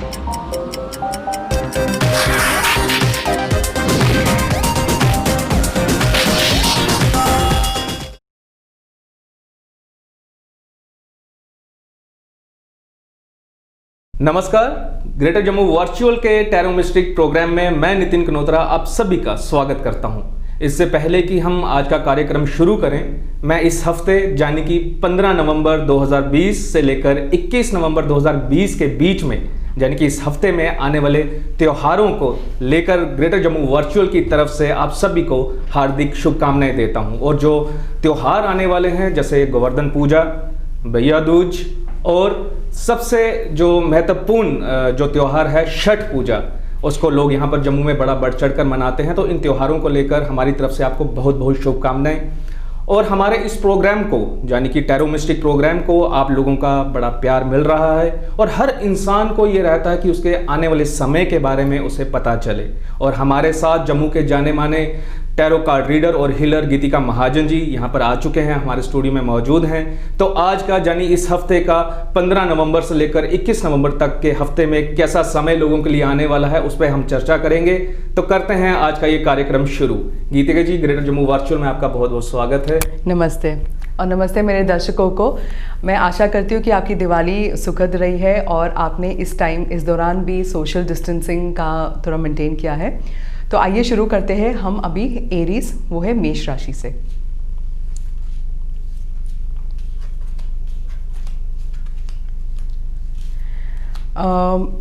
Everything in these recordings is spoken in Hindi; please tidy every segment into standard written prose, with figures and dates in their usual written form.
नमस्कार, ग्रेटर जम्मू वर्चुअल के टैरो मिस्टिक प्रोग्राम में मैं नितिन कनोत्रा आप सभी का स्वागत करता हूं। इससे पहले कि हम आज का कार्यक्रम शुरू करें, मैं इस हफ्ते यानी कि 15 नवंबर 2020 से लेकर 21 नवंबर 2020 के बीच में, यानी कि इस हफ्ते में आने वाले त्योहारों को लेकर ग्रेटर जम्मू वर्चुअल की तरफ से आप सभी को हार्दिक शुभकामनाएं देता हूं। और जो त्योहार आने वाले हैं जैसे गोवर्धन पूजा, भैया दूज और सबसे जो महत्वपूर्ण जो त्यौहार है छठ पूजा, उसको लोग यहाँ पर जम्मू में बड़ा बढ़ चढ़ कर मनाते हैं। तो इन त्योहारों को लेकर हमारी तरफ से आपको बहुत बहुत शुभकामनाएं। और हमारे इस प्रोग्राम को यानी कि टैरो मिस्टिक प्रोग्राम को आप लोगों का बड़ा प्यार मिल रहा है और हर इंसान को ये रहता है कि उसके आने वाले समय के बारे में उसे पता चले। और हमारे साथ जम्मू के जाने माने टैरो कार्ड रीडर और हीलर गीतिका महाजन जी यहाँ पर आ चुके हैं, हमारे स्टूडियो में मौजूद हैं। तो आज का यानी इस हफ्ते का 15 नवंबर से लेकर 21 नवंबर तक के हफ्ते में कैसा समय लोगों के लिए आने वाला है उस पर हम चर्चा करेंगे। तो करते हैं आज का ये कार्यक्रम शुरू। गीतिका जी, ग्रेटर जम्मू वर्चुअल में आपका बहुत बहुत स्वागत है। नमस्ते और नमस्ते मेरे दर्शकों को। मैं आशा करती हूँ कि आपकी दिवाली सुखद रही है और आपने इस दौरान भी सोशल डिस्टेंसिंग का थोड़ा मेंटेन किया है। तो आइए शुरू करते हैं हम अभी एरीज, वो है मेष राशि से।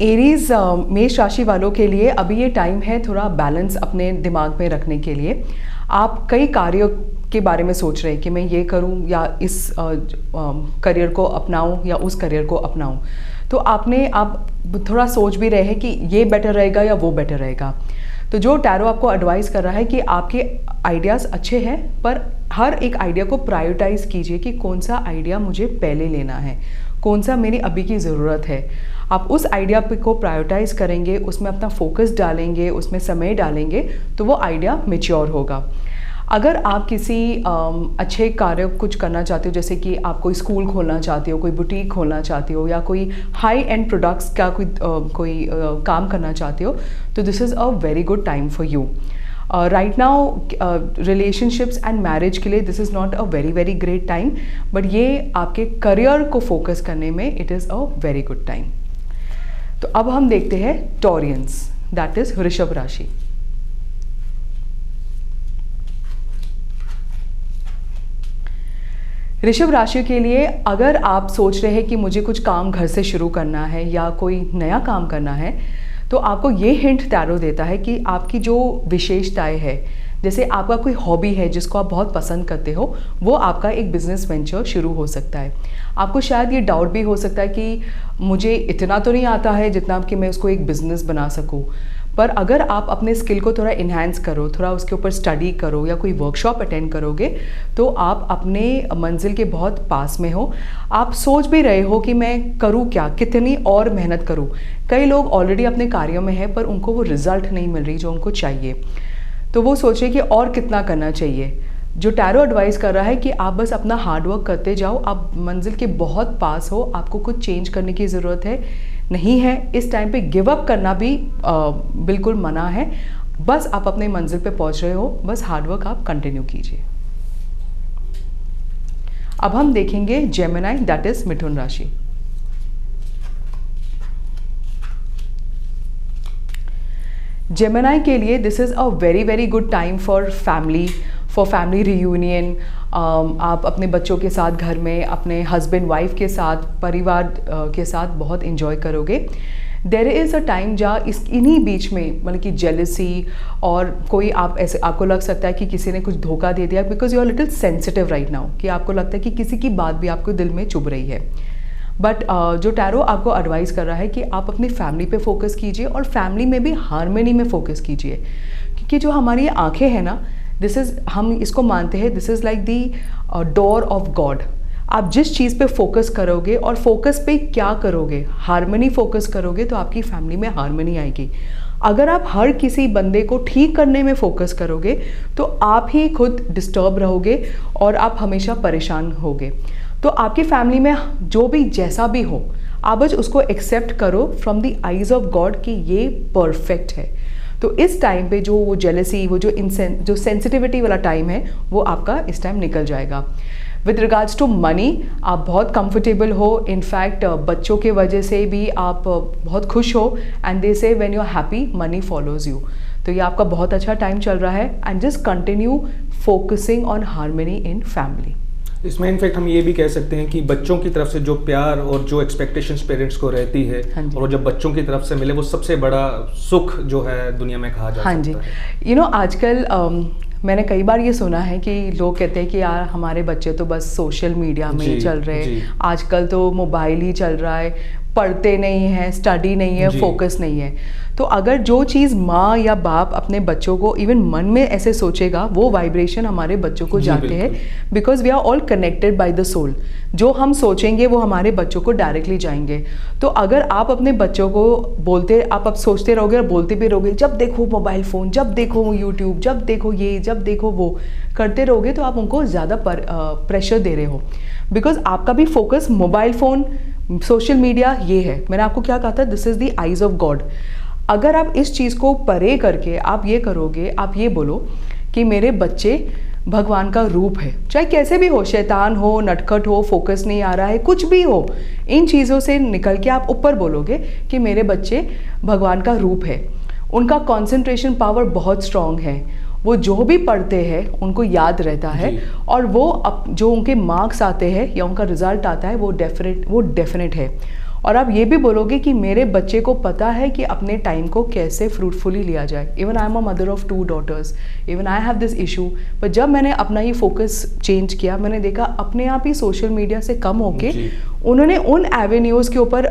एरीज मेष राशि वालों के लिए अभी ये टाइम है थोड़ा बैलेंस अपने दिमाग में रखने के लिए। आप कई कार्यों के बारे में सोच रहे हैं कि मैं ये करूं या इस करियर को अपनाऊं या उस करियर को अपनाऊं। तो आप थोड़ा सोच भी रहे हैं कि ये बेटर रहेगा या वो बेटर रहेगा। तो जो टैरो आपको एडवाइस कर रहा है कि आपके आइडियाज़ अच्छे हैं, पर हर एक आइडिया को प्रायोरिटाइज कीजिए कि कौन सा आइडिया मुझे पहले लेना है, कौन सा मेरी अभी की ज़रूरत है। आप उस आइडिया को प्रायोरिटाइज करेंगे, उसमें अपना फोकस डालेंगे, उसमें समय डालेंगे, तो वो आइडिया मैच्योर होगा। अगर आप किसी अच्छे कार्य कुछ करना चाहते हो, जैसे कि आप कोई स्कूल खोलना चाहते हो, कोई बुटीक खोलना चाहते हो या कोई हाई एंड प्रोडक्ट्स का कोई काम करना चाहते हो, तो this is a very good time for you. Right now relationships and marriage के लिए this is not a very great time, but ये आपके करियर को फोकस करने में it is a very good time. तो अब हम देखते हैं टॉरियंस, दैट इज़ वृषभ राशि। ऋषभ राशि के लिए अगर आप सोच रहे हैं कि मुझे कुछ काम घर से शुरू करना है या कोई नया काम करना है, तो आपको ये हिंट टैरो देता है कि आपकी जो विशेषताएं है, जैसे आपका कोई हॉबी है जिसको आप बहुत पसंद करते हो, वो आपका एक बिजनेस वेंचर शुरू हो सकता है। आपको शायद ये डाउट भी हो सकता है कि मुझे इतना तो नहीं आता है जितना कि मैं उसको एक बिजनेस बना सकूं। पर अगर आप अपने स्किल को थोड़ा इन्हांस करो, थोड़ा उसके ऊपर स्टडी करो या कोई वर्कशॉप अटेंड करोगे, तो आप अपने मंजिल के बहुत पास में हो। आप सोच भी रहे हो कि मैं करूं क्या, कितनी और मेहनत करूं। कई लोग ऑलरेडी अपने कार्यों में हैं पर उनको वो रिजल्ट नहीं मिल रही जो उनको चाहिए, तो वो सोचे कि और कितना करना चाहिए। जो टैरो एडवाइस कर रहा है कि आप बस अपना हार्डवर्क करते जाओ, आप मंजिल के बहुत पास हो, आपको कुछ चेंज करने की ज़रूरत है नहीं है। इस टाइम पे गिव अप करना भी बिल्कुल मना है। बस आप अपने मंजिल पे पहुंच रहे हो, बस हार्डवर्क आप कंटिन्यू कीजिए। अब हम देखेंगे जेमिनी, दैट इज मिथुन राशि। जेमिनी के लिए this is a very good time for family reunion. आप अपने बच्चों के साथ घर में, अपने हस्बैंड वाइफ के साथ, परिवार के साथ बहुत इंजॉय करोगे। देयर इज़ अ टाइम जहाँ इन्हीं बीच में मतलब कि जेलसी और कोई आपको लग सकता है कि किसी ने कुछ धोखा दे दिया, because you are little sensitive right now, कि आपको लगता है कि किसी की बात भी आपको दिल में चुभ रही है। बट जो टैरो आपको एडवाइस कर रहा है कि आप अपनी फैमिली पे फोकस कीजिए और फैमिली में भी हार्मनी में फोकस कीजिए, क्योंकि जो हमारी आंखें हैं ना, हम इसको मानते हैं this is like the door of God. आप जिस चीज़ पे फोकस करोगे और फोकस पे क्या करोगे, हार्मनी फोकस करोगे, तो आपकी फैमिली में हार्मनी आएगी। अगर आप हर किसी बंदे को ठीक करने में फोकस करोगे तो आप ही खुद डिस्टर्ब रहोगे और आप हमेशा परेशान होगे। तो आपकी फैमिली में जो भी जैसा भी हो, आप बस उसको एक्सेप्ट करो from the eyes of God कि ये परफेक्ट है। तो इस टाइम पे जो वो जेलसी, वो जो सेंसिटिविटी वाला टाइम है, वो आपका इस टाइम निकल जाएगा। विद रिगार्ड्स टू मनी, आप बहुत कंफर्टेबल हो, इनफैक्ट बच्चों के वजह से भी आप बहुत खुश हो, and they say when you are happy money follows you. तो ये आपका बहुत अच्छा टाइम चल रहा है, and just continue focusing on harmony in family. इसमें इनफैक्ट हम ये भी कह सकते हैं कि बच्चों की तरफ से जो प्यार और जो एक्सपेक्टेशंस पेरेंट्स को रहती है, और जब बच्चों की तरफ से मिले, वो सबसे बड़ा सुख जो है दुनिया में कहा जा सकता है। यू नो आजकल मैंने कई बार ये सुना है कि लोग कहते हैं कि यार हमारे बच्चे तो बस सोशल मीडिया में ही चल रहे हैं, आजकल तो मोबाइल ही चल रहा है, पढ़ते नहीं हैं, स्टडी नहीं है, फोकस नहीं है। तो अगर जो चीज़ माँ या बाप अपने बच्चों को इवन मन में ऐसे सोचेगा, वो वाइब्रेशन हमारे बच्चों को जाते हैं, because we are all connected by the soul. जो हम सोचेंगे वो हमारे बच्चों को डायरेक्टली जाएंगे। तो अगर आप अपने बच्चों को बोलते, आप सोचते रहोगे और बोलते भी रहोगे, जब देखो मोबाइल फ़ोन, जब देखो यूट्यूब, जब देखो ये, जब देखो वो करते रहोगे, तो आप उनको ज़्यादा प्रेशर दे रहे हो, बिकॉज आपका भी focus mobile phone, social media ये है। मैंने आपको क्या कहा था, this is the eyes of God. अगर आप इस चीज़ को परे करके आप ये करोगे, आप ये बोलो कि मेरे बच्चे भगवान का रूप है, चाहे कैसे भी हो, शैतान हो, नटखट हो, फोकस नहीं आ रहा है, कुछ भी हो, इन चीज़ों से निकल के आप ऊपर बोलोगे कि मेरे बच्चे भगवान का रूप है, उनका कंसंट्रेशन पावर बहुत स्ट्रांग है, वो जो भी पढ़ते हैं उनको याद रहता है, और वो जो उनके मार्क्स आते हैं या उनका रिजल्ट आता है वो डेफिनेट है। और आप ये भी बोलोगे कि मेरे बच्चे को पता है कि अपने टाइम को कैसे फ्रूटफुली लिया जाए। Even I am a mother of 2 daughters, even I have this issue, पर जब मैंने अपना ये फोकस चेंज किया, मैंने देखा अपने आप ही सोशल मीडिया से कम होके उन्होंने उन एवेन्यूज़ के ऊपर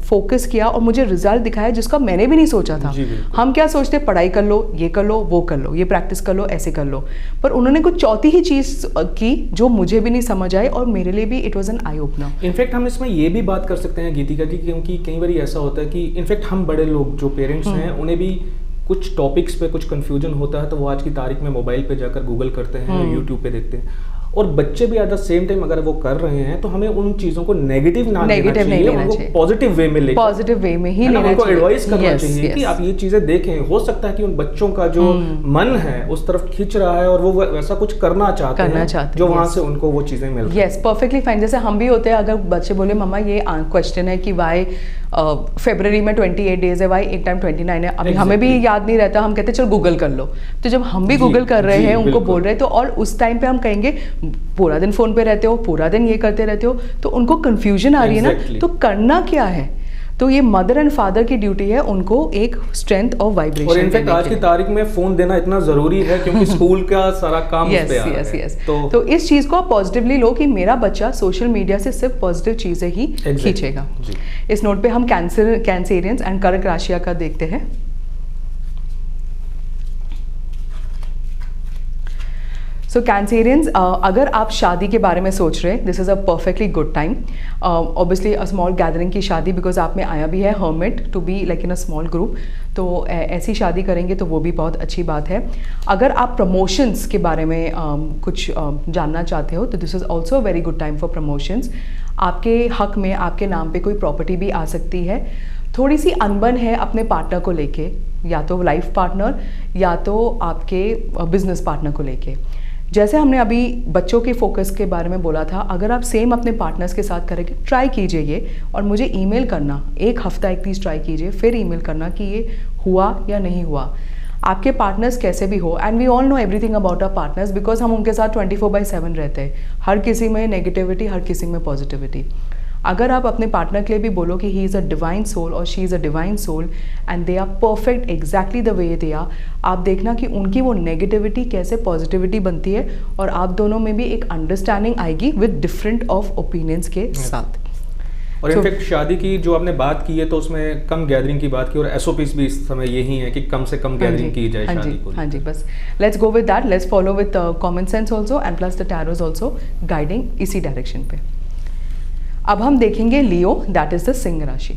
फोकस किया और मुझे रिजल्ट दिखाया जिसका मैंने भी नहीं सोचा था। हम क्या सोचते, पढ़ाई कर लो, ये कर लो, वो कर लो, ये प्रैक्टिस कर लो, ऐसे कर लो, पर उन्होंने कुछ चौथी ही चीज़ की जो मुझे भी नहीं समझ आई, और मेरे लिए भी it was an eye opener. In fact हम इसमें ये भी बात कर सकते हैं गीतिका जी, क्योंकि कई बार ऐसा होता है कि इनफैक्ट हम बड़े लोग जो पेरेंट्स हैं, उन्हें भी कुछ टॉपिक्स पे कुछ कंफ्यूजन होता है, तो वो आज की तारीख में मोबाइल पे जाकर गूगल करते हैं, यूट्यूब पे देखते हैं। और बच्चे भी एट द सेम टाइम अगर वो कर रहे हैं, तो हमें उन चीजों को नेगेटिव ना लेना चाहिए, उनको पॉजिटिव वे में लेकर, पॉजिटिव वे में ही लेना चाहिए, उनको एडवाइस करना चाहिए कि आप ये चीजें देखें। हो सकता है कि उन बच्चों का जो मन है उस तरफ खींच रहा है और वो वैसा कुछ करना चाहते हैं जो वहां से उनको वो चीजें मिल रही हैं। Yes, perfectly fine. जैसे हम भी होते हैं, अगर बच्चे बोले मम्मा ये क्वेश्चन है कि वाई फरवरी में 28 डेज है, वाई एक टाइम 29 है, अभी हमें भी याद नहीं रहता, हम कहते चल गूगल कर लो। तो जब हम भी गूगल कर रहे हैं, उनको बोल रहे हैं, तो और उस टाइम पे हम कहेंगे पूरा दिन फोन पे रहते हो, पूरा दिन ये करते रहते हो, तो उनको कंफ्यूजन आ रही है ना। तो करना क्या है, तो ये मदर एंड फादर की ड्यूटी है उनको एक स्ट्रेंथ और वाइब्रेशन। और इनफैक्ट आज की तारीख में फोन देना इतना जरूरी है क्योंकि स्कूल का सारा काम उस पे आ रहा है। तो इस चीज को आप पॉजिटिवली लो कि मेरा बच्चा सोशल मीडिया से सिर्फ पॉजिटिव चीजें ही खींचेगा। इस नोट पे हम कैंसेरियंस एंड कर्क राशि का देखते हैं। सो कैंसेरियंस, अगर आप शादी के बारे में सोच रहे हैं, this is a perfectly good time. Obviously a small gathering की शादी, बिकॉज आप में आया भी है hermit to be like in a small group, तो ऐसी शादी करेंगे तो वो भी बहुत अच्छी बात है। अगर आप प्रमोशंस के बारे में कुछ जानना चाहते हो, तो this is also a very good time for promotions. आपके हक में आपके नाम पे कोई प्रॉपर्टी भी आ सकती है। थोड़ी सी अनबन है अपने पार्टनर को लेके, या तो लाइफ पार्टनर या तो आपके बिजनेस पार्टनर को लेके। जैसे हमने अभी बच्चों के फोकस के बारे में बोला था, अगर आप सेम अपने पार्टनर्स के साथ करेंगे, ट्राई कीजिए ये, और मुझे ईमेल करना, एक हफ्ता एटलीस्ट ट्राई कीजिए, फिर ईमेल करना कि ये हुआ या नहीं हुआ। आपके पार्टनर्स कैसे भी हो, and we all know everything about our partners, because हम उनके साथ 24/7 रहते हैं। हर किसी में नेगेटिविटी, हर किसी में पॉजिटिविटी। अगर आप अपने पार्टनर के लिए भी बोलो कि he is a divine soul और she is a divine soul and they are perfect exactly the way they are, आप देखना कि उनकी वो नेगेटिविटी कैसे पॉजिटिविटी बनती है, और आप दोनों में भी एक अंडरस्टैंडिंग आएगी विद डिफरेंट ऑफ ओपिनियंस के साथ। और इनफैक्ट शादी की जो आपने बात की है, तो उसमें कम गैदरिंग की बात की, और एसओपीस भी इस समय यही है कि कम से कम गैदरिंग की जाए शादी को। हाँ जी, बस let's go with that, let's follow with common sense also, and plus the Taro's also guiding इसी डायरेक्शन पे। अब हम देखेंगे लियो, दैट इज द सिंह राशि।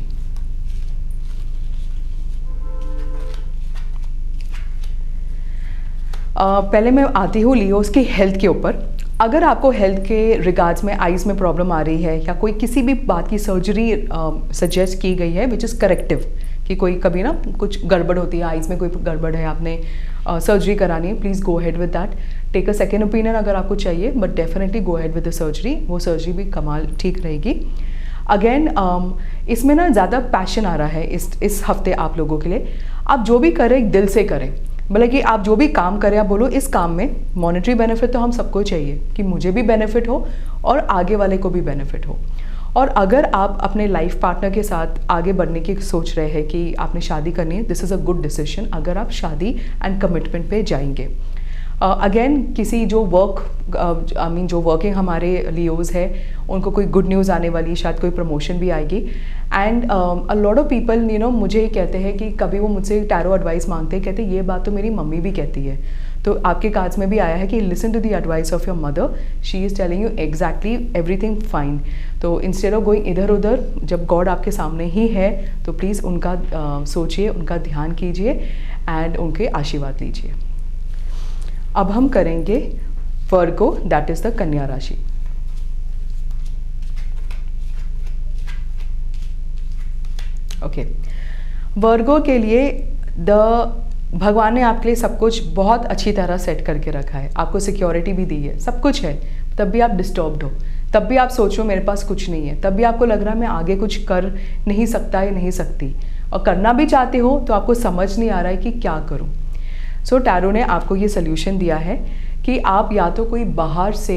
पहले मैं आती हूँ लियोस की हेल्थ के ऊपर। अगर आपको हेल्थ के रिगार्ड्स में आइज़ में प्रॉब्लम आ रही है या कोई किसी भी बात की सर्जरी सजेस्ट की गई है विच इज़ करेक्टिव, कि कोई कभी ना कुछ गड़बड़ होती है आइज़ में, कोई गड़बड़ है, आपने सर्जरी करानी है, please go ahead with that, take a second opinion अगर आपको चाहिए, but definitely go ahead with the surgery, वो सर्जरी भी कमाल ठीक रहेगी। अगेन इसमें ना ज़्यादा पैशन आ रहा है इस हफ्ते आप लोगों के लिए। आप जो भी करें दिल से करें, मतलब कि आप जो भी काम करें आप बोलो इस काम में मॉनेटरी बेनिफिट तो हम सबको चाहिए, कि मुझे भी बेनिफिट हो और आगे वाले को भी बेनिफिट हो। और अगर आप अपने लाइफ पार्टनर के साथ आगे बढ़ने की सोच रहे हैं कि आपने शादी करनी है, this is a good decision अगर आप शादी एंड कमिटमेंट पे जाएंगे। अगेन किसी जो जो वर्किंग हमारे लियोज है उनको कोई गुड न्यूज़ आने वाली, शायद कोई प्रमोशन भी आएगी। And a lot of people मुझे कहते हैं कि कभी वो मुझसे टैरो एडवाइस मांगते हैं, कहते हैं ये बात तो मेरी मम्मी भी कहती है। तो आपके कार्ड्स में भी आया है कि listen to the advice of your mother, she is telling you exactly everything fine. तो इंस्टेड ऑफ गोइंग इधर उधर, जब गॉड आपके सामने ही है तो प्लीज़ उनका सोचिए, उनका ध्यान कीजिए एंड उनके आशीर्वाद लीजिए। अब हम करेंगे वर्गो, दैट इज द कन्या राशि। ओके, वर्गो के लिए भगवान ने आपके लिए सब कुछ बहुत अच्छी तरह सेट करके रखा है, आपको सिक्योरिटी भी दी है, सब कुछ है, तब भी आप डिस्टर्ब्ड हो, तब भी आप सोचो मेरे पास कुछ नहीं है, तब भी आपको लग रहा है मैं आगे कुछ कर नहीं सकता या नहीं सकती, और करना भी चाहते हो तो आपको समझ नहीं आ रहा है कि क्या करूं। सो टैरो ने आपको ये सोल्यूशन दिया है कि आप या तो कोई बाहर से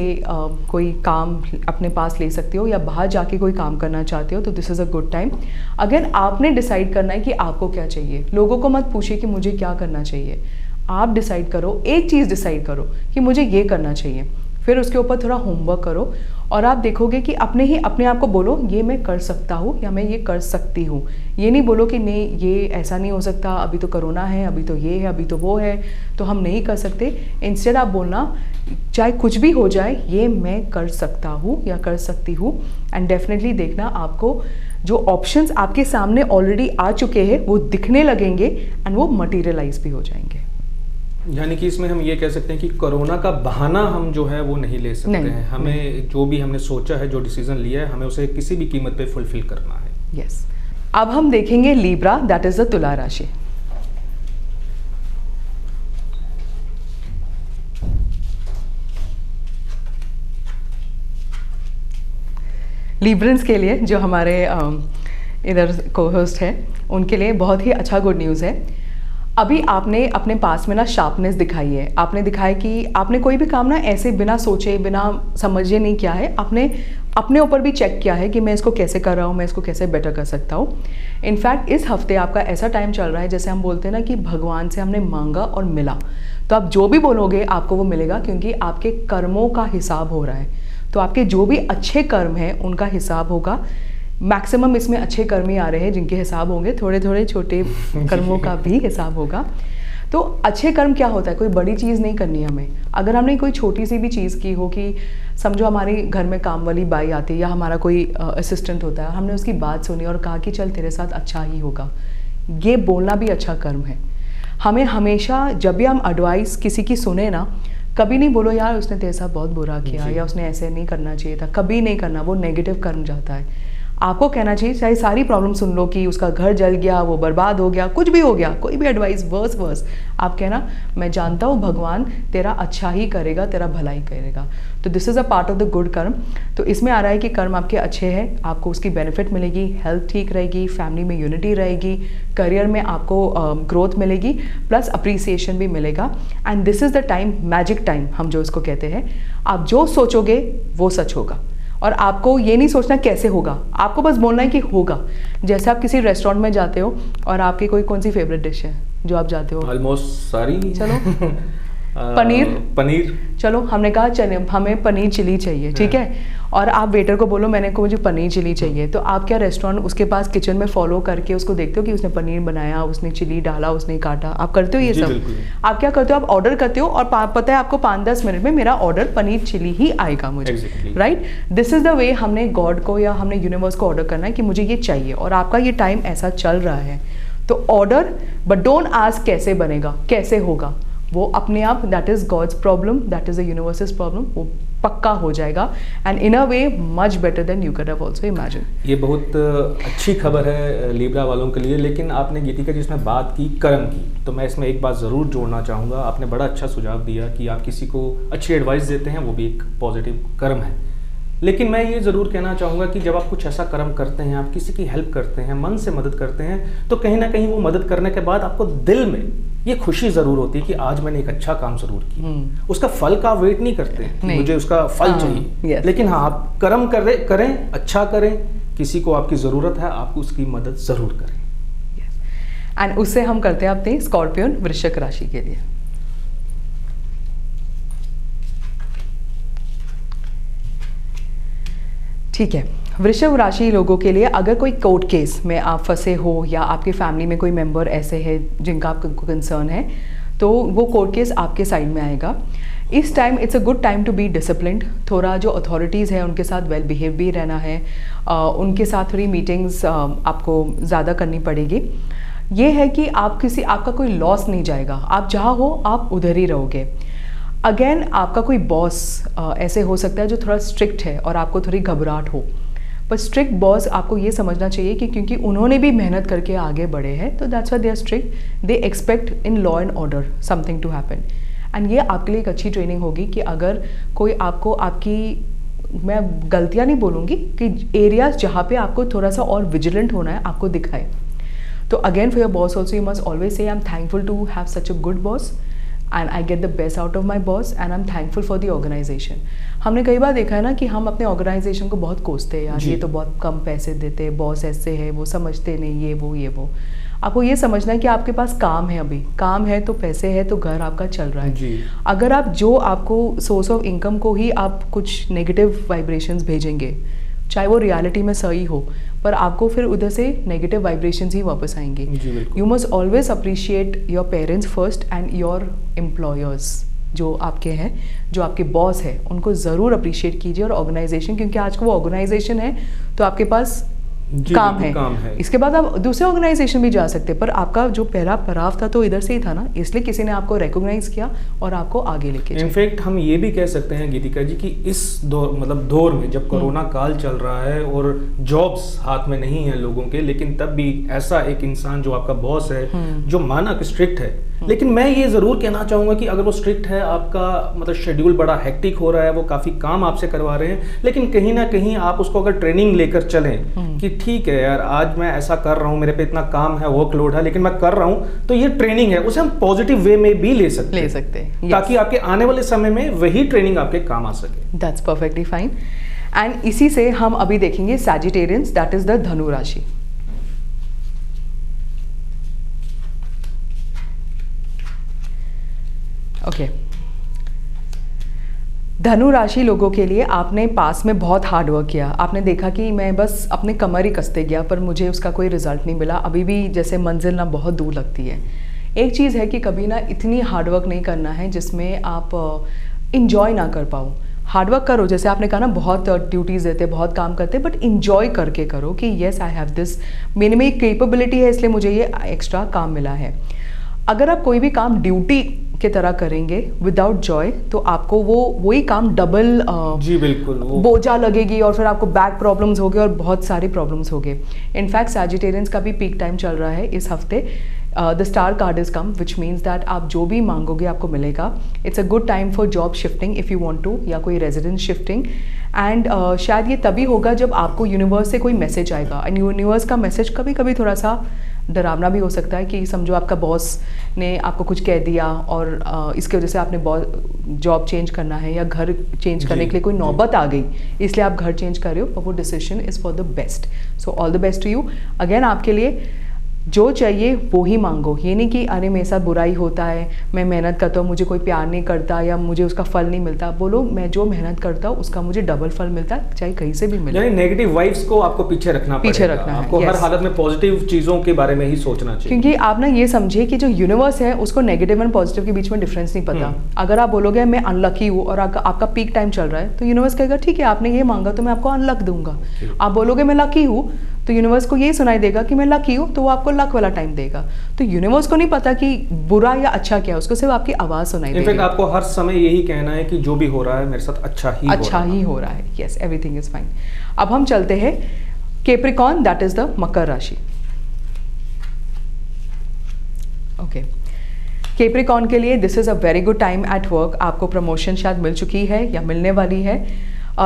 कोई काम अपने पास ले सकते हो या बाहर जाके कोई काम करना चाहते हो तो this is a good time. Again आपने डिसाइड करना है कि आपको क्या चाहिए, लोगों को मत पूछिए कि मुझे क्या करना चाहिए, आप डिसाइड करो, एक चीज़ डिसाइड करो कि मुझे ये करना चाहिए, फिर उसके ऊपर थोड़ा होमवर्क करो और आप देखोगे कि अपने आप को बोलो ये मैं कर सकता हूँ या मैं ये कर सकती हूँ। ये नहीं बोलो कि नहीं ये ऐसा नहीं हो सकता, अभी तो कोरोना है, अभी तो ये है, अभी तो वो है, तो हम नहीं कर सकते। इंस्टेड आप बोलना चाहे कुछ भी हो जाए ये मैं कर सकता हूँ या कर सकती हूँ। एंड डेफिनेटली देखना आपको जो ऑप्शंस आपके सामने ऑलरेडी आ चुके हैं वो दिखने लगेंगे एंड वो मटीरियलाइज भी हो जाएंगे। यानी कि इसमें हम ये कह सकते हैं कि कोरोना का बहाना हम जो है वो नहीं ले सकते हैं, हमें जो भी हमने सोचा है, जो डिसीजन लिया है, हमें उसे किसी भी कीमत पे फुलफिल करना है। यस। अब हम देखेंगे लीब्रा, दैट इज द तुला राशि। लीब्रेंस के लिए जो हमारे इधर को-होस्ट है उनके लिए बहुत ही अच्छा गुड न्यूज़ है। अभी आपने अपने पास में ना शार्पनेस दिखाई है, आपने दिखाया कि आपने कोई भी काम ना ऐसे बिना सोचे बिना समझे नहीं किया है, आपने अपने ऊपर भी चेक किया है कि मैं इसको कैसे कर रहा हूँ, मैं इसको कैसे बेटर कर सकता हूँ। इनफैक्ट इस हफ्ते आपका ऐसा टाइम चल रहा है जैसे हम बोलते हैं ना कि भगवान से हमने मांगा और मिला, तो आप जो भी बोलोगे आपको वो मिलेगा, क्योंकि आपके कर्मों का हिसाब हो रहा है। तो आपके जो भी अच्छे कर्म हैं उनका हिसाब होगा। मैक्सिमम इसमें अच्छे कर्म ही आ रहे हैं जिनके हिसाब होंगे, थोड़े थोड़े छोटे कर्मों का भी हिसाब होगा। तो अच्छे कर्म क्या होता है, कोई बड़ी चीज़ नहीं करनी है हमें। अगर हमने कोई छोटी सी भी चीज़ की हो, कि समझो हमारे घर में काम वाली बाई आती है या हमारा कोई असिस्टेंट होता है, हमने उसकी बात सुनी और कहा कि चल तेरे साथ अच्छा ही होगा, ये बोलना भी अच्छा कर्म है। हमें हमेशा जब भी हम एडवाइस किसी की सुने ना, कभी नहीं बोलो यार उसने तेरे साथ बहुत बुरा किया या उसने ऐसे नहीं करना चाहिए था, कभी नहीं करना, वो नेगेटिव कर्म जाता है। आपको कहना चाहिए, चाहे सारी प्रॉब्लम सुन लो कि उसका घर जल गया, वो बर्बाद हो गया, कुछ भी हो गया, कोई भी एडवाइस वर्स आप कहना मैं जानता हूँ भगवान तेरा अच्छा ही करेगा, तेरा भला ही करेगा। तो this is a part of the good कर्म। तो इसमें आ रहा है कि कर्म आपके अच्छे हैं, आपको उसकी बेनिफिट मिलेगी, हेल्थ ठीक रहेगी, फैमिली में यूनिटी रहेगी, करियर में आपको ग्रोथ मिलेगी, प्लस अप्रिसिएशन भी मिलेगा। And this is the time, magic time हम जो इसको कहते हैं, आप जो सोचोगे वो सच होगा। और आपको ये नहीं सोचना कैसे होगा, आपको बस बोलना है कि होगा। जैसे आप किसी रेस्टोरेंट में जाते हो और आपकी कौन सी फेवरेट डिश है जो आप जाते हो? ऑलमोस्ट सारी। चलो पनीर चलो, हमने कहा चले हमें पनीर चिली चाहिए, ठीक है, और आप वेटर को बोलो मुझे पनीर चिली चाहिए, तो आप क्या रेस्टोरेंट उसके पास किचन में फॉलो करके उसको देखते हो कि उसने पनीर बनाया, उसने चिली डाला, उसने काटा, आप करते हो ये सब? आप क्या करते हो, आप ऑर्डर करते हो और पता है आपको 5-10 मिनट में मेरा ऑर्डर पनीर चिली ही आएगा मुझे, right? This is the way हमने गॉड को या हमने यूनिवर्स को ऑर्डर करना है कि मुझे ये चाहिए, और आपका ये टाइम ऐसा चल रहा है, तो ऑर्डर, बट डोंट आस्क कैसे बनेगा, कैसे होगा, वो अपने आप, that is God's problem, that is the universe's problem, वो पक्का हो जाएगा and in a way much better than you could have also imagine. ये बहुत अच्छी खबर है लिब्रा वालों के लिए। लेकिन आपने गीतिका जी इसमें बात की कर्म की, तो मैं इसमें एक बात ज़रूर जोड़ना चाहूँगा। आपने बड़ा अच्छा सुझाव दिया कि आप किसी को अच्छी एडवाइस देते हैं, वो भी एक पॉजिटिव कर्म है। लेकिन मैं ये ज़रूर कहना चाहूँगा कि जब आप कुछ ऐसा कर्म करते हैं, आप किसी की हेल्प करते हैं, मन से मदद करते हैं, तो कहीं ना कहीं वो मदद करने के बाद आपको दिल में ये खुशी ज़रूर होती है कि आज मैंने एक अच्छा काम ज़रूर किया। उसका फल का वेट नहीं करते कि मुझे उसका फल चाहिए, लेकिन हाँ, आप कर्म करें, अच्छा करें, किसी को आपकी ज़रूरत है, आप उसकी मदद ज़रूर करें। एंड उससे हम करते हैं अपने स्कॉर्पियन वृश्चिक राशि के लिए। ठीक है, वृषभ राशि लोगों के लिए अगर कोई कोर्ट केस में आप फंसे हो या आपके फैमिली में कोई मेंबर ऐसे है जिनका आपको कंसर्न है, तो वो कोर्ट केस आपके साइड में आएगा। इस time it's a good time to be disciplined. थोड़ा जो अथॉरिटीज़ है उनके साथ वेल बिहेव भी रहना है, उनके साथ थोड़ी मीटिंग्स आपको ज़्यादा करनी पड़ेगी। ये है कि आपका कोई लॉस नहीं जाएगा, आप जहाँ हो आप उधर ही रहोगे। अगेन आपका कोई बॉस ऐसे हो सकता है जो थोड़ा स्ट्रिक्ट है और आपको थोड़ी घबराहट हो, पर स्ट्रिक्ट बॉस आपको ये समझना चाहिए कि क्योंकि उन्होंने भी मेहनत करके आगे बढ़े हैं, तो that's why they are strict. They expect in law and order something to happen. And ये आपके लिए एक अच्छी ट्रेनिंग होगी कि अगर कोई आपको मैं गलतियाँ नहीं बोलूँगी कि एरियाज जहाँ पे आपको थोड़ा सा और विजिलेंट होना है आपको दिखाए, तो again for your boss also you must always say I am thankful to have such a good boss and I get the best out of my boss and I am thankful for the organisation. हमने कई बार देखा है ना कि हम अपने ऑर्गेनाइजेशन को बहुत कोसते हैं, यार ये तो बहुत कम पैसे देते हैं, बॉस ऐसे है, वो समझते नहीं, ये वो। आपको ये समझना है कि आपके पास काम है, अभी काम है तो पैसे है तो घर आपका चल रहा है। अगर आप जो आपको सोर्स ऑफ इनकम को ही आप कुछ नेगेटिव वाइब्रेशंस भेजेंगे, चाहे वो रियलिटी में सही हो, पर आपको फिर उधर से नेगेटिव वाइब्रेशंस ही वापस आएंगे। You must always appreciate your parents first and your employers जो आपके हैं, जो आपके बॉस है, उनको ज़रूर अप्रिशिएट कीजिए। और ऑर्गेनाइजेशन, क्योंकि आज को वो ऑर्गेनाइजेशन है तो आपके पास काम है। इसके बाद आप दूसरे ऑर्गेनाइजेशन भी जा सकते हैं, पर आपका जो पहला पड़ाव था तो इधर से ही था ना, इसलिए किसी ने आपको रिकॉग्नाइज किया और आपको आगे लेके चला। इनफैक्ट हम ये भी कह सकते हैं गीतिका जी कि इस दौर में जब कोरोना काल चल रहा है और जॉब्स हाथ में नहीं है लोगों के, लेकिन तब भी ऐसा एक इंसान जो आपका बॉस है, जो माना स्ट्रिक्ट है, लेकिन मैं ये जरूर कहना चाहूंगा कि अगर वो स्ट्रिक्ट है, आपका शेड्यूल बड़ा हेक्टिक हो रहा है, वो काफी काम आपसे करवा रहे हैं, लेकिन कहीं ना कहीं आप उसको अगर ट्रेनिंग लेकर चलें कि ठीक है यार, आज मैं ऐसा कर रहा हूँ, मेरे पे इतना काम है, वर्कलोड है, लेकिन मैं कर रहा हूँ, तो ये ट्रेनिंग है, उसे हम पॉजिटिव वे में भी ले सकते हैं ताकि आपके आने वाले समय में वही ट्रेनिंग आपके काम आ सके। That's perfectly fine. एंड इसी से हम अभी देखेंगे सैजिटेरियंस, दैट इज द धनु राशि। ओके, धनु राशि लोगों के लिए आपने पास में बहुत हार्ड वर्क किया, आपने देखा कि मैं बस अपने कमर ही कसते गया पर मुझे उसका कोई रिजल्ट नहीं मिला, अभी भी जैसे मंजिल ना बहुत दूर लगती है। एक चीज़ है कि कभी ना इतनी हार्ड वर्क नहीं करना है जिसमें आप इंजॉय ना कर पाओ। हार्ड वर्क करो, जैसे आपने कहा ना, बहुत ड्यूटीज़ देते, बहुत काम करते, बट इंजॉय करके करो कि येस आई हैव दिस, मेरे में एक कैपेबिलिटी है इसलिए मुझे ये एक्स्ट्रा काम मिला है। अगर आप कोई भी काम ड्यूटी के तरह करेंगे विदाउट जॉय, तो आपको वही काम डबल जी बिल्कुल बोझा लगेगी और फिर आपको बैक प्रॉब्लम्स होगे और बहुत सारी प्रॉब्लम्स होगे। इनफैक्ट सैजिटेरियंस का भी पीक टाइम चल रहा है इस हफ्ते। The star card is come which means that आप जो भी मांगोगे आपको मिलेगा। It's a good time for job shifting if you want to, या कोई रेजिडेंस शिफ्टिंग। एंड शायद ये तभी होगा जब आपको यूनिवर्स से कोई मैसेज आएगा, एंड यूनिवर्स का मैसेज कभी कभी थोड़ा सा डरावना भी हो सकता है कि समझो आपका बॉस ने आपको कुछ कह दिया और इसके वजह से आपने जॉब चेंज करना है या घर चेंज करने के लिए कोई नौबत आ गई, इसलिए आप घर चेंज कर रहे हो, पर वो decision is for the best. So all the best to you. Again आपके लिए जो चाहिए वो ही मांगो, ये नहीं कि अरे मेरे साथ बुराई होता है, मैं मेहनत करता हूँ, मुझे कोई प्यार नहीं करता या मुझे उसका फल नहीं मिलता। बोलो मैं जो मेहनत करता हूँ उसका मुझे डबल फल मिलता है, चाहे कहीं से भी मिले। यानी नेगेटिव वाइब्स को आपको पीछे रखना है, आपको हर हालत में पॉजिटिव चीज़ों के बारे में ही सोचना चाहिए। क्योंकि आप ना ये समझिए कि जो यूनिवर्स है उसको नेगेटिव एंड पॉजिटिव के बीच में डिफरेंस नहीं पता। अगर आप बोलोगे मैं अनलकी हूँ और आपका पीक टाइम चल रहा है, तो यूनिवर्स कहेगा ठीक है आपने ये मांगा तो मैं आपको अनलक दूंगा। आप बोलोगे मैं लकी हूँ, तो यूनिवर्स को यही सुनाई देगा कि मैं लकी हूँ, तो वो आपको लक वाला टाइम देगा। तो यूनिवर्स को नहीं पता कि बुरा या अच्छा क्या है, उसको सिर्फ आपकी आवाज़ सुनाई देगी। इनफैक्ट आपको हर समय यही कहना है कि जो भी हो रहा है मेरे साथ अच्छा ही हो रहा है। Yes, everything is fine. अब हम चलते हैं कैप्रिकॉर्न, दैट इज द मकर राशि। ओके, कैप्रिकॉर्न के लिए this is a very good time at work. आपको प्रमोशन शायद मिल चुकी है या मिलने वाली है।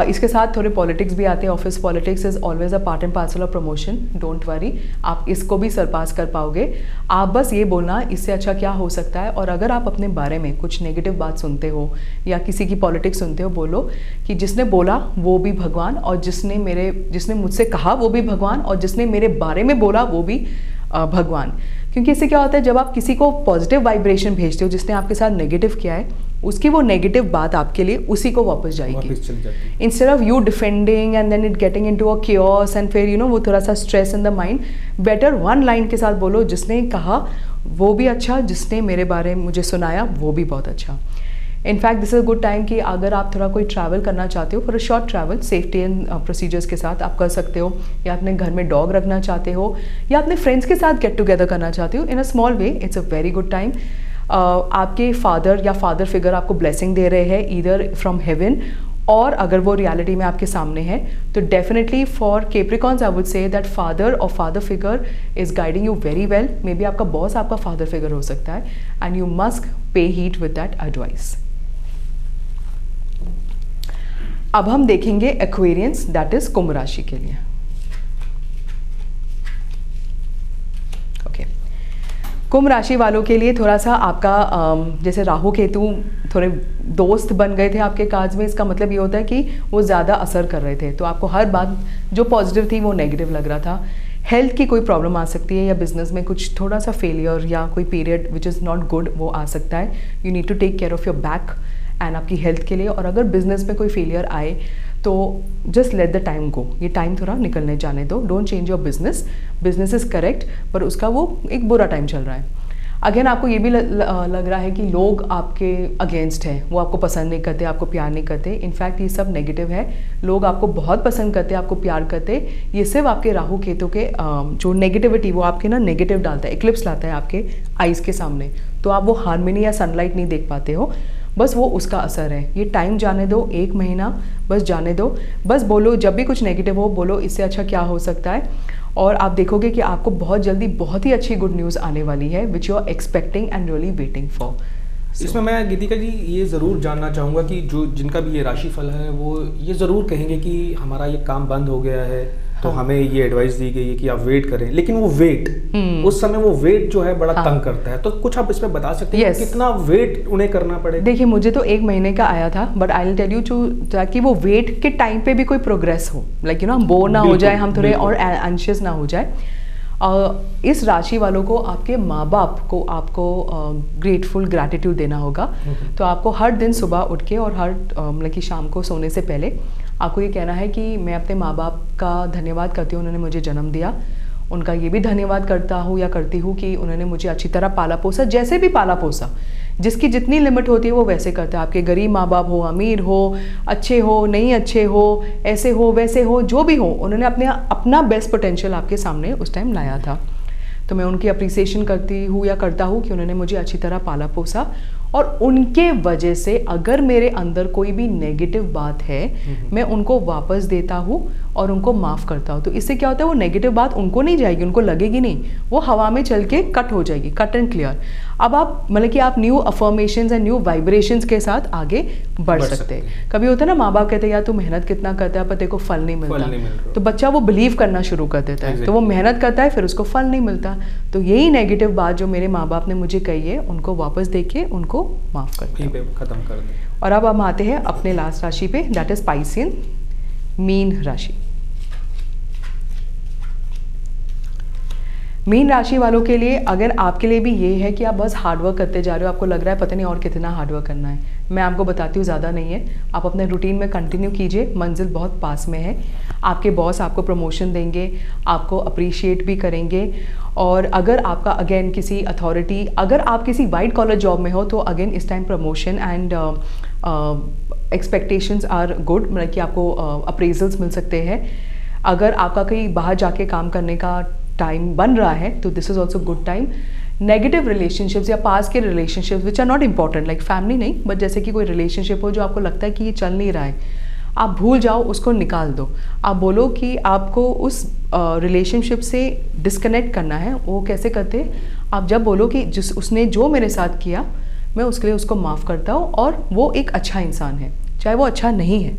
इसके साथ थोड़े पॉलिटिक्स भी आते हैं। Office politics is always a part and parcel of promotion, don't worry, आप इसको भी सरपास कर पाओगे। आप बस ये बोलना इससे अच्छा क्या हो सकता है। और अगर आप अपने बारे में कुछ नेगेटिव बात सुनते हो या किसी की पॉलिटिक्स सुनते हो, बोलो कि जिसने बोला वो भी भगवान, और जिसने मुझसे कहा वो भी भगवान, और जिसने मेरे बारे में बोला वो भी भगवान। क्योंकि इससे क्या होता है, जब आप किसी को पॉजिटिव वाइब्रेशन भेजते हो, जिसने आपके साथ नेगेटिव किया है, उसकी वो नेगेटिव बात आपके लिए उसी को वापस जाएगी। Instead of you defending and then it getting into a chaos and फिर वो थोड़ा सा stress in the mind, better one line के साथ बोलो, जिसने कहा वो भी अच्छा, जिसने मेरे बारे में मुझे सुनाया वो भी बहुत अच्छा। In fact this is a good time कि अगर आप थोड़ा कोई ट्रैवल करना चाहते हो, for a short travel, safety and procedures के साथ आप कर सकते हो, या अपने घर में डॉग रखना चाहते हो, या अपने फ्रेंड्स के साथ गेट टुगेदर करना चाहते हो in a small way, it's a very good time. आपके फादर या फादर फिगर आपको ब्लेसिंग दे रहे हैं, ईदर फ्रॉम हेवन, और अगर वो रियलिटी में आपके सामने है, तो definitely for Capricorns I would say that father और father figure is guiding you very well. Maybe आपका बॉस आपका फादर फिगर हो सकता है, and you must pay heed with that advice. अब हम देखेंगे एक्वेरियंस, दैट इज कुंभ राशि के लिए। ओके, कुंभ राशि वालों के लिए थोड़ा सा आपका जैसे राहु केतु थोड़े दोस्त बन गए थे आपके कार्ड्स में, इसका मतलब ये होता है कि वो ज़्यादा असर कर रहे थे, तो आपको हर बात जो पॉजिटिव थी वो नेगेटिव लग रहा था। हेल्थ की कोई प्रॉब्लम आ सकती है, या बिजनेस में कुछ थोड़ा सा फेलियर या कोई period which is not good वो आ सकता है। You need to take care of your back and आपकी हेल्थ के लिए। और अगर बिजनेस में कोई फेलियर आए तो just let the time go, ये टाइम थोड़ा निकलने जाने दो। Don't change your business, business is correct, पर उसका वो एक बुरा टाइम चल रहा है। अगेन आपको ये भी लग रहा है कि लोग आपके अगेंस्ट हैं, वो आपको पसंद नहीं करते, आपको प्यार नहीं करते। इनफैक्ट ये सब नेगेटिव है। लोग आपको बहुत पसंद करते, आपको प्यार करते, ये सिर्फ आपके राहु केतु के जो नेगेटिविटी वो आपके ना नेगेटिव डालता है, एक्लिप्स लाता है आपके आइज़ के सामने, तो आप वो हार्मनी या सनलाइट नहीं देख पाते हो। बस वो उसका असर है। ये टाइम जाने दो, 1 महीना बस जाने दो। बस बोलो जब भी कुछ नेगेटिव हो, बोलो इससे अच्छा क्या हो सकता है, और आप देखोगे कि आपको बहुत जल्दी बहुत ही अच्छी गुड न्यूज़ आने वाली है, which you are expecting and really waiting for. इसमें मैं गीतिका जी ये ज़रूर जानना चाहूँगा कि जो जिनका भी ये राशिफल है वो ये ज़रूर कहेंगे कि हमारा ये काम बंद हो गया है, तो हमें ये एडवाइस दी गई है कि आप वेट करें, लेकिन वो वेट उस समय वो वेट जो है बड़ा तंग करता है। तो कुछ आप इसमें बता सकते हैं कितना वेट उन्हें करना पड़ेगा? देखिए, मुझे तो 1 महीने का आया था, but I will tell you too, ताकि वो वेट के टाइम पे भी कोई प्रोग्रेस हो, लाइक हम बोर ना हो जाए, हम थोड़े और एंशियस ना हो जाए। इस राशि वालों को आपके माँ बाप को आपको ग्रेटफुल ग्रैटिट्यूड देना होगा। तो आपको हर दिन सुबह उठ के और हर मतलब कि शाम को सोने से पहले आपको ये कहना है कि मैं अपने माँ बाप का धन्यवाद करती हूँ, उन्होंने मुझे जन्म दिया। उनका ये भी धन्यवाद करता हूँ या करती हूँ कि उन्होंने मुझे अच्छी तरह पाला पोसा, जैसे भी पाला पोसा, जिसकी जितनी लिमिट होती है वो वैसे करता है। आपके गरीब माँ बाप हो, अमीर हो, अच्छे हो, नहीं अच्छे हो, ऐसे हो वैसे हो, जो भी हो, उन्होंने अपना बेस्ट पोटेंशियल आपके सामने उस टाइम लाया था। तो मैं उनकी अप्रिसिएशन करती हूँ या करता हूँ कि उन्होंने मुझे अच्छी तरह पाला पोसा, और उनके वजह से अगर मेरे अंदर कोई भी नेगेटिव बात है मैं उनको वापस देता हूँ और उनको माफ़ करता हूँ। तो इससे क्या होता है, वो नेगेटिव बात उनको नहीं जाएगी, उनको लगेगी नहीं, वो हवा में चल के कट हो जाएगी, कट एंड क्लियर। अब आप मतलब कि आप new affirmations and new vibrations के साथ आगे बढ़ सकते हैं। कभी होता है ना, माँ बाप कहते हैं यार तू मेहनत कितना करता है पर तेरे को फल नहीं मिलता, तो बच्चा वो बिलीव करना शुरू कर देता है, तो वो मेहनत करता है फिर उसको फल नहीं मिलता। तो यही नेगेटिव बात जो मेरे माँ बाप ने मुझे कही है, उनको वापस देके उनको माफ़ करते हैं, खत्म कर दें। और अब हम आते हैं अपने लास्ट राशि पे, दैट इज पाइसियन, मीन राशि। मीन राशि वालों के लिए अगर आपके लिए भी ये है कि आप बस हार्डवर्क करते जा रहे हो, आपको लग रहा है पता नहीं और कितना हार्डवर्क करना है, मैं आपको बताती हूँ ज़्यादा नहीं है। आप अपने रूटीन में कंटिन्यू कीजिए, मंजिल बहुत पास में है। आपके बॉस आपको प्रमोशन देंगे, आपको अप्रिशिएट भी करेंगे। और अगर आपका अगेन किसी अथॉरिटी, अगर आप किसी वाइट कॉलर जॉब में हो तो अगेन इस time promotion and expectations are good, मतलब कि आपको अप्रेजल्स मिल सकते हैं। अगर आपका कहीं बाहर जाके काम करने का टाइम बन रहा है तो this is also good time. Negative relationships या पास के relationships which are not important, like family नहीं, बट जैसे कि कोई रिलेशनशिप हो जो आपको लगता है कि ये चल नहीं रहा है, आप भूल जाओ, उसको निकाल दो। आप बोलो कि आपको उस रिलेशनशिप से डिस्कनेक्ट करना है। वो कैसे करते? आप जब बोलो कि जिस उसने जो मेरे साथ किया मैं उसके लिए उसको माफ़ करता हूँ और वो एक अच्छा इंसान है, चाहे वो अच्छा नहीं है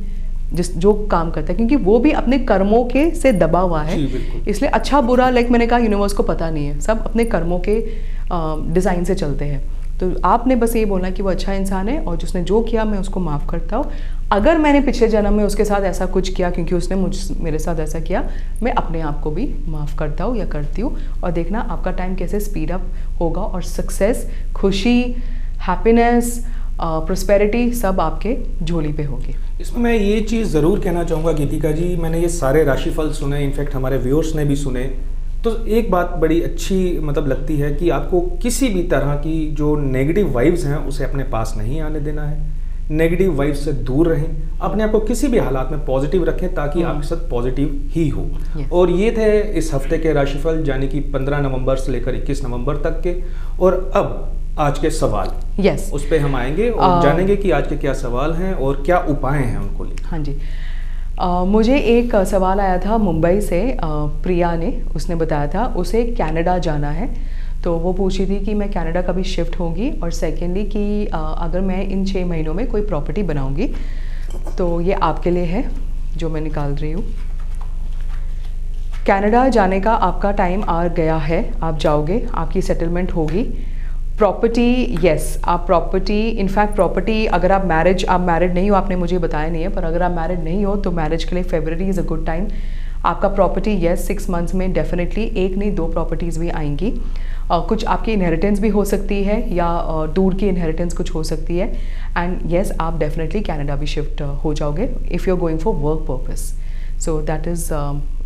जिस जो काम करता है, क्योंकि वो भी अपने कर्मों के से दबा हुआ है। इसलिए अच्छा बुरा, लाइक मैंने कहा, यूनिवर्स को पता नहीं है, सब अपने कर्मों के डिज़ाइन से चलते हैं। तो आपने बस ये बोलना कि वो अच्छा इंसान है और जिसने जो किया मैं उसको माफ़ करता हूँ। अगर मैंने पिछले जन्म में उसके साथ ऐसा कुछ किया क्योंकि उसने मेरे साथ ऐसा किया, मैं अपने आप को भी माफ़ करता हूँ या करती हूँ। और देखना आपका टाइम कैसे स्पीड अप होगा और सक्सेस, खुशी, हैप्पीनेस, प्रोस्पेरिटी सब आपके झोली पे होगी। इसमें मैं ये चीज़ ज़रूर कहना चाहूँगा गीतिका जी, मैंने ये सारे राशिफल सुने, इनफैक्ट हमारे व्यूअर्स ने भी सुने, तो एक बात बड़ी अच्छी मतलब लगती है कि आपको किसी भी तरह की जो नेगेटिव वाइब्स हैं उसे अपने पास नहीं आने देना है। नेगेटिव वाइब्स से दूर रहें, अपने आप को किसी भी हालात में पॉजिटिव रखें ताकि आपके साथ पॉजिटिव ही हो। और ये थे इस हफ्ते के राशिफल, यानी कि 15 नवंबर से लेकर 21 नवंबर तक के। और अब आज के सवाल, उस पर हम आएंगे और जानेंगे कि आज के क्या सवाल हैं और क्या उपाय हैं उनको लेकर। हाँ जी, मुझे एक सवाल आया था मुंबई से, प्रिया ने, उसने बताया था उसे कनाडा जाना है। तो वो पूछी थी कि मैं कनाडा कभी शिफ्ट होंगी, और सेकेंडली कि अगर मैं इन 6 महीनों में कोई प्रॉपर्टी बनाऊंगी। तो ये आपके लिए है जो मैं निकाल रही हूँ। कनाडा जाने का आपका टाइम आ गया है, आप जाओगे, आपकी सेटलमेंट होगी। प्रॉपर्टी, यस, आप प्रॉपर्टी, इनफैक्ट प्रॉपर्टी, अगर आप मैरिड नहीं हो, आपने मुझे बताया नहीं है, पर अगर आप मैरिड नहीं हो तो मैरिज के लिए फरवरी इज़ अ गुड टाइम। आपका प्रॉपर्टी, यस, 6 मंथ्स में डेफिनेटली 1 नहीं 2 प्रॉपर्टीज़ भी आएंगी। कुछ आपकी इनहेरिटेंस भी हो सकती है या दूर की इनहेरिटेंस कुछ हो सकती है। एंड यस, आप डेफिनेटली कनाडा भी शिफ्ट हो जाओगे if you are going for work purpose. So that is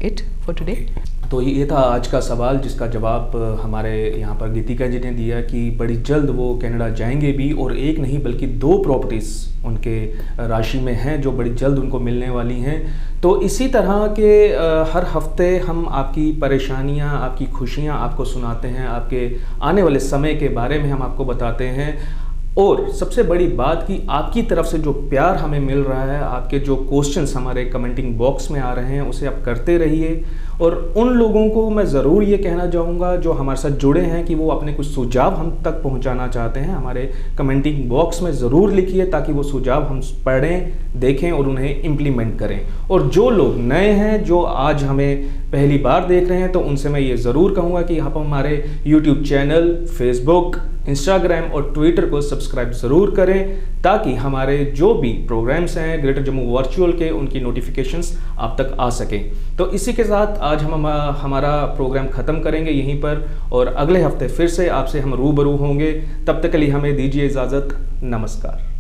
it for today. तो ये था आज का सवाल जिसका जवाब हमारे यहाँ पर गीतिका जी ने दिया कि बड़ी जल्द वो कनाडा जाएंगे भी, और 1 नहीं बल्कि 2 प्रॉपर्टीज़ उनके राशि में हैं जो बड़ी जल्द उनको मिलने वाली हैं। तो इसी तरह के हर हफ्ते हम आपकी परेशानियाँ, आपकी खुशियाँ आपको सुनाते हैं, आपके आने वाले समय के बारे में हम आपको बताते हैं। और सबसे बड़ी बात कि आपकी तरफ से जो प्यार हमें मिल रहा है, आपके जो क्वेश्चंस हमारे कमेंटिंग बॉक्स में आ रहे हैं, उसे आप करते रहिए। और उन लोगों को मैं ज़रूर ये कहना चाहूँगा जो हमारे साथ जुड़े हैं कि वो अपने कुछ सुझाव हम तक पहुँचाना चाहते हैं, हमारे कमेंटिंग बॉक्स में ज़रूर लिखिए ताकि वो सुझाव हम पढ़ें, देखें और उन्हें इम्प्लीमेंट करें। और जो लोग नए हैं, जो आज हमें पहली बार देख रहे हैं, तो उनसे मैं ये ज़रूर कहूँगा कि आप हमारे यूट्यूब चैनल, फेसबुक, इंस्टाग्राम और ट्विटर को सब्सक्राइब ज़रूर करें ताकि हमारे जो भी प्रोग्राम्स हैं ग्रेटर जम्मू वर्चुअल के, उनकी नोटिफिकेशंस आप तक आ सकें। तो इसी के साथ आज हम हमारा प्रोग्राम ख़त्म करेंगे यहीं पर, और अगले हफ्ते फिर से आपसे हम रूबरू होंगे। तब तक के लिए हमें दीजिए इजाज़त। नमस्कार।